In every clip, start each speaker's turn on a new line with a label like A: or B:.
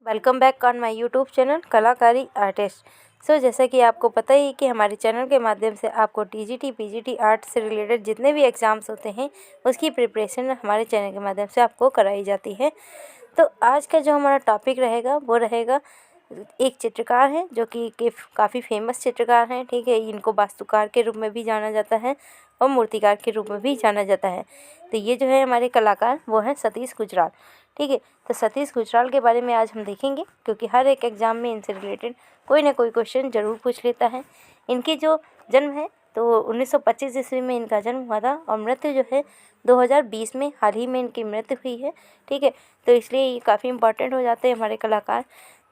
A: Welcome back on my YouTube channel कलाकारी artist. जैसा कि आपको पता ही है कि हमारे चैनल के माध्यम से आपको टीजीटी पीजीटी आर्ट से रिलेटेड जितने भी एग्ज़ाम्स होते हैं उसकी प्रिपरेशन हमारे चैनल के माध्यम से आपको कराई जाती है। तो आज का जो हमारा टॉपिक रहेगा वो रहेगा, एक चित्रकार हैं जो कि काफ़ी फेमस चित्रकार हैं, ठीक है। इनको वास्तुकार के रूप में भी जाना जाता है और मूर्तिकार के रूप में भी जाना जाता है। तो ये जो है हमारे कलाकार वो हैं सतीश गुजराल, ठीक है। तो सतीश गुजराल के बारे में आज हम देखेंगे, क्योंकि हर एक एग्ज़ाम में इनसे रिलेटेड कोई ना कोई क्वेश्चन ज़रूर पूछ लेता है। इनकी जो जन्म है तो 1925 ईस्वी में इनका जन्म हुआ था और मृत्यु जो है 2020 में हाल ही में इनकी मृत्यु हुई है, ठीक है। तो इसलिए ये काफ़ी इंपॉर्टेंट हो जाते हैं हमारे कलाकार।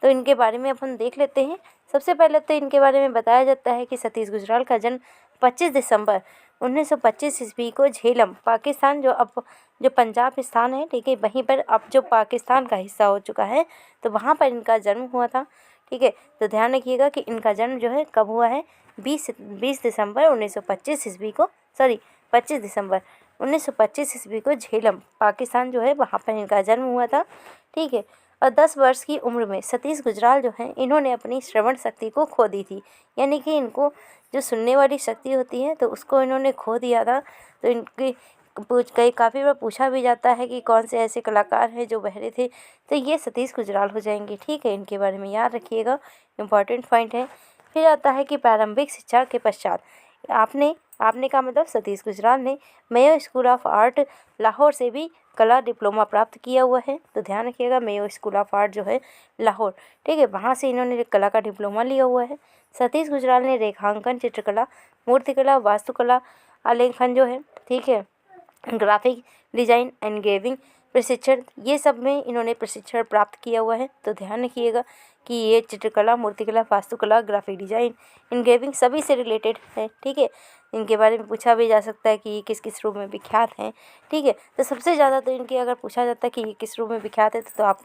A: तो इनके बारे में अपन देख लेते हैं। सबसे पहले तो इनके बारे में बताया जाता है कि सतीश गुजराल का जन्म 25 दिसंबर 1925 ईस्वी को झेलम, पाकिस्तान, जो पंजाब स्थान है, ठीक है, वहीं पर अब जो पाकिस्तान का हिस्सा हो चुका है, तो वहाँ पर इनका जन्म हुआ था, ठीक है। तो ध्यान रखिएगा कि इनका जन्म जो है कब हुआ है, 20 दिसंबर 1925 ईस्वी को, 25 दिसंबर 1925 ईस्वी को झेलम, पाकिस्तान जो है वहाँ पर इनका जन्म हुआ था, ठीक है। और 10 वर्ष की उम्र में सतीश गुजराल जो हैं इन्होंने अपनी श्रवण शक्ति को खो दी थी, यानी कि इनको जो सुनने वाली शक्ति होती है तो उसको इन्होंने खो दिया था। तो इनकी काफ़ी बार पूछा भी जाता है कि कौन से ऐसे कलाकार हैं जो बहरे थे, तो ये सतीश गुजराल हो जाएंगे, ठीक है। इनके बारे में याद रखिएगा, इम्पॉर्टेंट पॉइंट है। फिर आता है कि प्रारंभिक शिक्षा के पश्चात आपने का मतलब सतीश गुजराल ने Mayo school of art Lahore से भी कला डिप्लोमा प्राप्त किया हुआ है। तो ध्यान रखिएगा, मेयो स्कूल ऑफ आर्ट जो है लाहौर, ठीक है, वहाँ से इन्होंने कला का डिप्लोमा लिया हुआ है। सतीश गुजराल ने रेखांकन, चित्रकला, मूर्तिकला, वास्तुकला, आलेखन जो है, ठीक है, ग्राफिक डिजाइन, एनग्रेविंग प्रशिक्षण, ये सब में इन्होंने प्रशिक्षण प्राप्त किया हुआ है। तो ध्यान रखिएगा कि ये चित्रकला, मूर्तिकला, वास्तुकला, ग्राफिक डिजाइन, एनग्रेविंग सभी से रिलेटेड है, ठीक है। इनके बारे में पूछा भी जा सकता है कि ये किस किस रूप में विख्यात हैं, ठीक है। तो सबसे ज़्यादा तो इनके अगर पूछा जाता है कि ये किस रूप में विख्यात है तो आप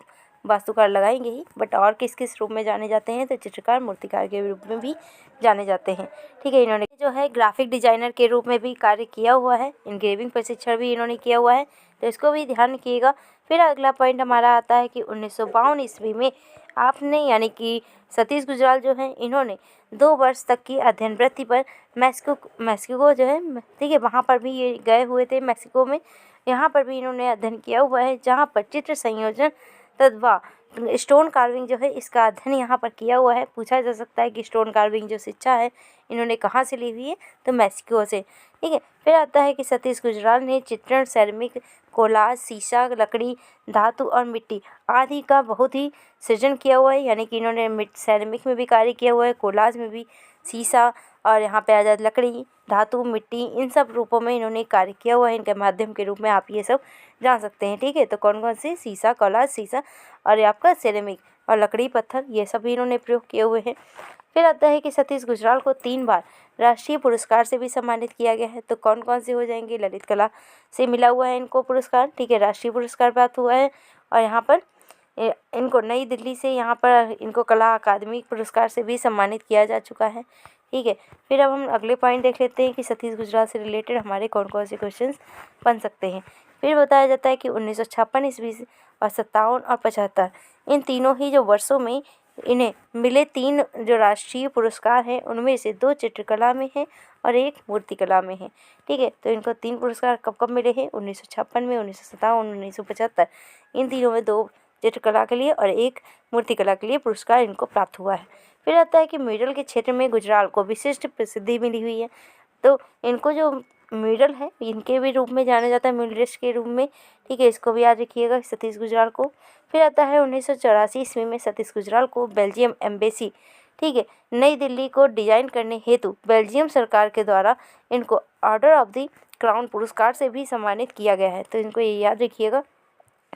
A: वास्तुकार लगाएंगे ही, बट और किस किस रूप में जाने जाते हैं तो चित्रकार, मूर्तिकार के रूप में भी जाने जाते हैं, ठीक है। इन्होंने जो है ग्राफिक डिजाइनर के रूप में भी कार्य किया हुआ है, एनग्रेविंग प्रशिक्षण भी इन्होंने किया हुआ है, तो इसको भी ध्यान रखिएगा। फिर अगला पॉइंट हमारा आता है कि 1952 ईस्वी में आपने यानी कि सतीश गुजराल जो हैं इन्होंने 2 वर्ष तक की अध्ययन वृत्ति पर मैक्सिको जो है, ठीक है, वहाँ पर भी ये गए हुए थे मैक्सिको में। यहाँ पर भी इन्होंने अध्ययन किया हुआ है, जहाँ पर चित्र संयोजन तथा स्टोन कार्विंग जो है इसका अध्ययन यहाँ पर किया हुआ है। पूछा जा सकता है कि स्टोन कार्विंग जो शिक्षा है इन्होंने कहाँ से ली हुई है, तो मैक्सिको से, ठीक है। फिर आता है कि सतीश गुजराल ने चित्रण, सेरेमिक, कोलाज, शीशा, लकड़ी, धातु और मिट्टी आदि का बहुत ही सृजन किया हुआ है, यानी कि इन्होंने सेरेमिक में भी कार्य किया हुआ है, कोलाज में भी, शीशा, और यहाँ पे आ जाए लकड़ी, धातु, मिट्टी, इन सब रूपों में इन्होंने कार्य किया हुआ है। इनके माध्यम के रूप में आप ये सब जान सकते हैं, ठीक है। तो कौन कौन से, शीशा, कोलाज, शीशा और आपका सेरेमिक और लकड़ी, पत्थर, ये सब भी इन्होंने प्रयोग किए हुए हैं। फिर आता है कि सतीश गुजराल को 3 बार राष्ट्रीय पुरस्कार से भी सम्मानित किया गया है। तो कौन कौन से हो जाएंगे, ललित कला से मिला हुआ है इनको पुरस्कार, ठीक है, राष्ट्रीय पुरस्कार प्राप्त हुआ है। और यहाँ पर इनको नई दिल्ली से यहाँ पर इनको कला अकादमी पुरस्कार से भी सम्मानित किया जा चुका है, ठीक है। फिर अब हम अगले पॉइंट देख लेते हैं कि सतीश गुजराल से रिलेटेड हमारे कौन कौन से क्वेश्चन बन सकते हैं। फिर बताया जाता है कि 1956 ईस्वी और 57 और 75 इन तीनों ही जो वर्षों में इन्हें मिले 3 जो राष्ट्रीय पुरस्कार हैं उनमें से 2 चित्रकला में हैं और 1 मूर्तिकला में है, ठीक है। तो इनको 3 पुरस्कार कब कब मिले हैं, 1956 में, 1957, 1975, इन तीनों में 2 चित्रकला के लिए और 1 मूर्तिकला के लिए पुरस्कार इनको प्राप्त हुआ है। फिर आता है कि मेडल के क्षेत्र में गुजराल को विशिष्ट प्रसिद्धि मिली हुई है। तो इनको जो मेडल है इनके भी रूप में जाना जाता है, मेडलिस्ट के रूप में, ठीक है, इसको भी याद रखिएगा सतीश गुजराल को। फिर आता है 1984 ईस्वी में सतीश गुजराल को बेल्जियम एम्बेसी, ठीक है, नई दिल्ली को डिजाइन करने हेतु बेल्जियम सरकार के द्वारा इनको ऑर्डर ऑफ द क्राउन पुरस्कार से भी सम्मानित किया गया है। तो इनको ये याद रखिएगा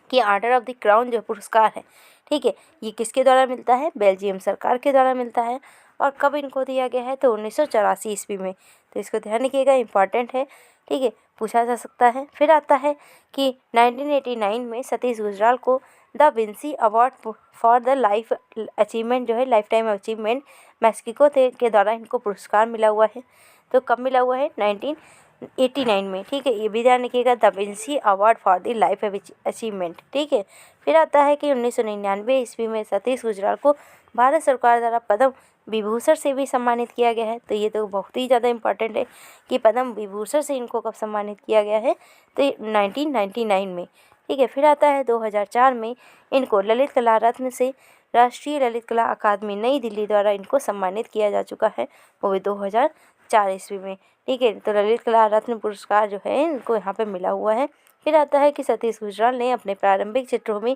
A: कि ऑर्डर ऑफ द क्राउन जो पुरस्कार है, ठीक है, ये किसके द्वारा मिलता है, बेल्जियम सरकार के द्वारा मिलता है। और कब इनको दिया गया है, तो 1984 ईस्वी में। तो इसको ध्यान रखिएगा, इंपॉर्टेंट है, ठीक है, पूछा जा सकता है। फिर आता है कि 1989 में सतीश गुजराल को the Vinci award for the life achievement जो है, लाइफ टाइम अचीवमेंट, मैक्सिको के द्वारा इनको पुरस्कार मिला हुआ है। तो कब मिला हुआ है, 89 में, ठीक है, ये भी ध्यान रखिएगा। The Vinci award for the life achievement, ठीक है। फिर आता है कि 1999 ईस्वी में सतीश गुजराल को भारत सरकार द्वारा पद्म विभूषण से भी सम्मानित किया गया है। तो ये तो बहुत ही ज़्यादा इम्पोर्टेंट है कि पद्म विभूषण से इनको कब सम्मानित किया गया है, तो 1999 में, ठीक है। फिर आता है 2004 में इनको ललित कला रत्न से राष्ट्रीय ललित कला अकादमी नई दिल्ली द्वारा इनको सम्मानित किया जा चुका है, वो भी 2004 ईस्वी में, ठीक है। तो ललित कला रत्न पुरस्कार जो है इनको यहाँ पे मिला हुआ है। फिर आता है कि सतीश गुजराल ने अपने प्रारंभिक चित्रों में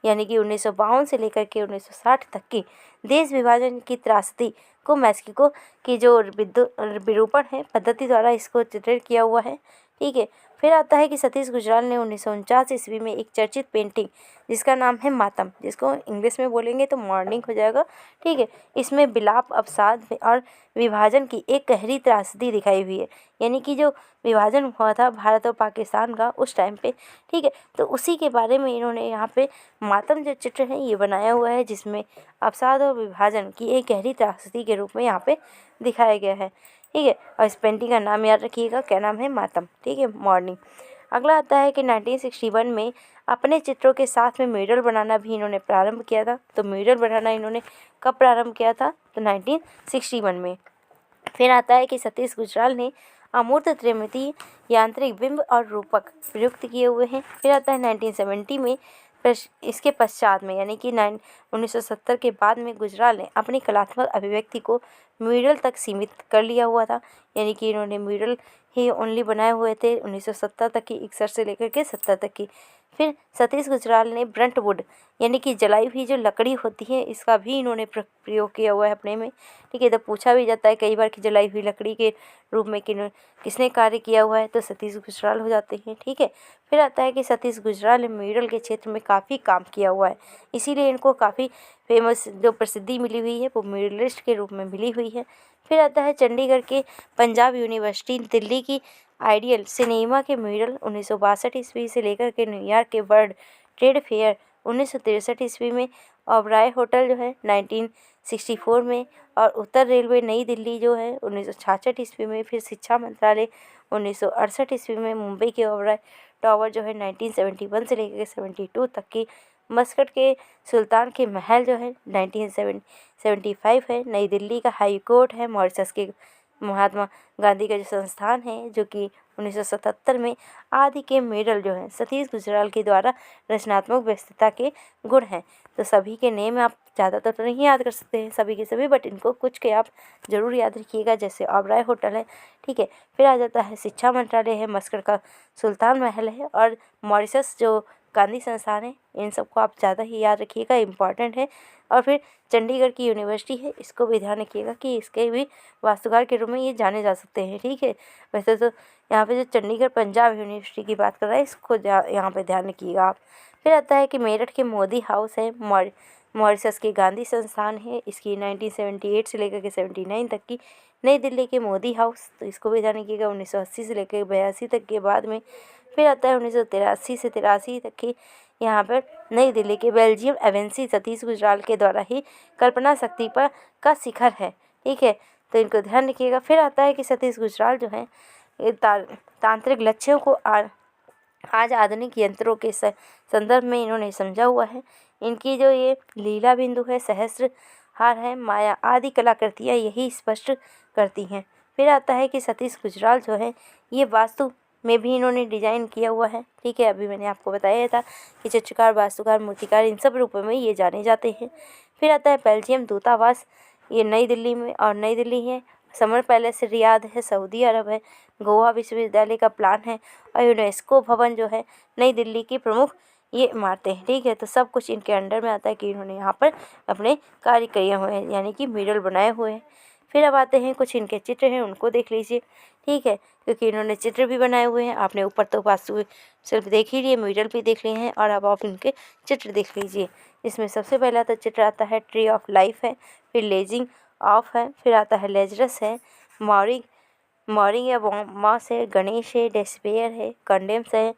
A: यानी कि 1952 से लेकर के 1960 तक की देश विभाजन की त्रासदी को मैक्सिको की जो विरूपण है पद्धति द्वारा इसको चित्रित किया हुआ है, ठीक है। फिर आता है कि सतीश गुजराल ने 1949 ईस्वी में एक चर्चित पेंटिंग जिसका नाम है मातम, जिसको इंग्लिश में बोलेंगे तो मॉर्निंग हो जाएगा, ठीक है। इसमें विलाप, अवसाद और विभाजन की एक गहरी त्रासदी दिखाई हुई है, यानी कि जो विभाजन हुआ था भारत और पाकिस्तान का उस टाइम पे, ठीक है। तो उसी के बारे में इन्होंने यहाँ पे मातम जो चित्र है ये बनाया हुआ है, जिसमें अवसाद और विभाजन की एक गहरी त्रासदी के रूप में यहाँ पे दिखाया गया है, ठीक है। और इस पेंटिंग का नाम याद रखिएगा, क्या नाम है, मातम, ठीक है, मॉर्निंग। अगला आता है कि 1961 में अपने चित्रों के साथ में म्यूरल बनाना भी इन्होंने प्रारंभ किया था। तो म्यूरल बनाना इन्होंने कब प्रारंभ किया था, तो 1961 में। फिर आता है कि सतीश गुजराल ने अमूर्त त्रिमितीय यांत्रिक बिंब और रूपक प्रयुक्त किए हुए हैं। फिर आता है 1970 में इसके पश्चात में यानी कि 1970 के बाद में गुजराल ने अपनी कलात्मक अभिव्यक्ति को म्यूरल तक सीमित कर लिया हुआ था, यानी कि इन्होंने म्यूरल ही ओनली बनाए हुए थे 1970 तक की, 61 से लेकर के 70 तक की। फिर सतीश गुजराल ने ब्रंट वुड यानी कि जलाई हुई जो लकड़ी होती है इसका भी इन्होंने प्रयोग किया हुआ है अपने में, ठीक है। तो पूछा भी जाता है कई बार कि जलाई हुई लकड़ी के रूप में किसने कार्य किया हुआ है, तो सतीश गुजराल हो जाते हैं, ठीक है। फिर आता है कि सतीश गुजराल ने म्यूरल के क्षेत्र में काफ़ी काम किया हुआ है, इसीलिए इनको काफ़ी फेमस जो प्रसिद्धि मिली हुई है वो म्यूरलिस्ट के रूप में मिली हुई है। फिर आता है चंडीगढ़ के पंजाब यूनिवर्सिटी दिल्ली की आइडियल सिनेमा के म्यूरल 1962 ईस्वी से लेकर के न्यूयॉर्क के वर्ल्ड ट्रेड फेयर 1963 ईस्वी में, ओबराय होटल जो है 1964 में, और उत्तर रेलवे नई दिल्ली जो है 1966 ईस्वी में। फिर शिक्षा मंत्रालय 1968 ईस्वी में, मुंबई के ओबराय टावर जो है 1971 से लेकर के 72 तक की, मस्कट के सुल्तान के महल जो है 1975 है, नई दिल्ली का हाई कोर्ट है, मॉरिशस के महात्मा गांधी का जो संस्थान है जो कि 1977 में, आदि के मेडल जो हैं सतीश गुजराल के द्वारा रचनात्मक व्यस्तता के गुण हैं। तो सभी के नेम आप ज़्यादातर तो नहीं याद कर सकते हैं सभी के सभी, बट इनको कुछ के आप ज़रूर याद रखिएगा, जैसे ओबराय होटल है, ठीक है। फिर आ जाता है शिक्षा मंत्रालय है, मस्कट का सुल्तान महल है, और मॉरिशस जो गांधी संस्थान है, इन सबको आप ज़्यादा ही याद रखिएगा, इम्पॉर्टेंट है। और फिर चंडीगढ़ की यूनिवर्सिटी है, इसको भी ध्यान रखिएगा कि इसके भी वास्तुकार के रूप में ये जाने जा सकते हैं, ठीक है। वैसे तो यहाँ पे जो चंडीगढ़ पंजाब यूनिवर्सिटी की बात कर रहा है इसको यहाँ पे ध्यान रखिएगा आप। फिर आता है कि मेरठ के मोदी हाउस है, मॉरिशस के गांधी संस्थान है, इसकी 1978 से लेकर के 79 तक की। नई दिल्ली के मोदी हाउस, तो इसको भी ध्यान रखिएगा 1980 से लेकर 82 तक के बाद में। फिर आता है 1983 से 83 तक की, यहाँ पर नई दिल्ली के बेल्जियम एवेंसी सतीश गुजराल के द्वारा ही कल्पना शक्ति पर का शिखर है, ठीक है। तो इनको ध्यान रखिएगा। फिर आता है कि सतीश गुजराल जो है तांत्रिक लक्ष्यों को आज आधुनिक यंत्रों के संदर्भ में इन्होंने समझा हुआ है। इनकी जो ये लीला बिंदु है, सहस्त्र हार है, माया आदि कलाकृतियाँ यही स्पष्ट करती हैं। फिर आता है कि सतीश गुजराल जो है ये वास्तु में भी इन्होंने डिजाइन किया हुआ है, ठीक है। अभी मैंने आपको बताया था कि चित्रकार, वास्तुकार, मूर्तिकार इन सब रूपों में ये जाने जाते हैं। फिर आता है बेल्जियम दूतावास, ये नई दिल्ली में, और नई दिल्ली है, समर पैलेस रियाद है, सऊदी अरब है, गोवा विश्वविद्यालय का प्लान है, और यूनेस्को भवन जो है नई दिल्ली की प्रमुख ये इमारतें हैं, ठीक है। तो सब कुछ इनके अंडर में आता है कि इन्होंने यहाँ पर अपने कार्य किए हुए हैं, यानी कि म्यूरल बनाए हुए हैं। फिर अब आते हैं कुछ इनके चित्र हैं उनको देख लीजिए, ठीक है, क्योंकि इन्होंने चित्र भी बनाए हुए हैं। आपने ऊपर तो वास्तु सिर्फ देख ही लिए, म्यूरल भी देख लिए हैं, और अब आप इनके चित्र देख लीजिए। इसमें सबसे पहला तो चित्र आता है ट्री ऑफ लाइफ है, फिर लेजिंग ऑफ है, फिर आता है लेजरस है, मॉरिंग या मॉस है, गणेश है, डेस्पेयर है, कंडेम्स है,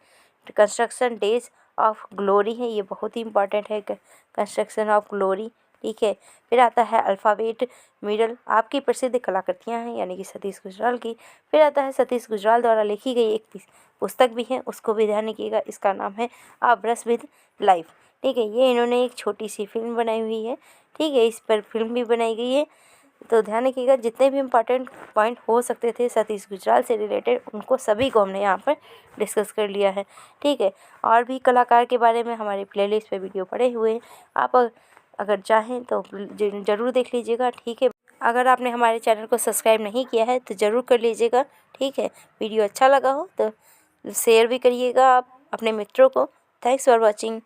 A: कंस्ट्रक्शन डेज ऑफ ग्लोरी है, ये बहुत ही इंपॉर्टेंट है, कंस्ट्रक्शन ऑफ ग्लोरी, ठीक है। फिर आता है अल्फ़ाबेट मिडल, आपकी प्रसिद्ध कलाकृतियाँ हैं यानी कि सतीश गुजराल की। फिर आता है सतीश गुजराल द्वारा लिखी गई एक पुस्तक भी है, उसको भी ध्यान रखिएगा, इसका नाम है आ ब्रश विद लाइफ, ठीक है। ये इन्होंने एक छोटी सी फिल्म बनाई हुई है, ठीक है, इस पर फिल्म भी बनाई गई है। तो ध्यान रखिएगा, जितने भी इम्पॉर्टेंट पॉइंट हो सकते थे सतीश गुजराल से रिलेटेड, उनको सभी को हमने यहाँ पर डिस्कस कर लिया है, ठीक है। और भी कलाकार के बारे में हमारे प्लेलिस्ट पे वीडियो पड़े हुए हैं, आप अगर चाहें तो ज़रूर देख लीजिएगा, ठीक है। अगर आपने हमारे चैनल को सब्सक्राइब नहीं किया है तो ज़रूर कर लीजिएगा, ठीक है। वीडियो अच्छा लगा हो तो शेयर भी करिएगा आप अपने मित्रों को। Thanks for watching.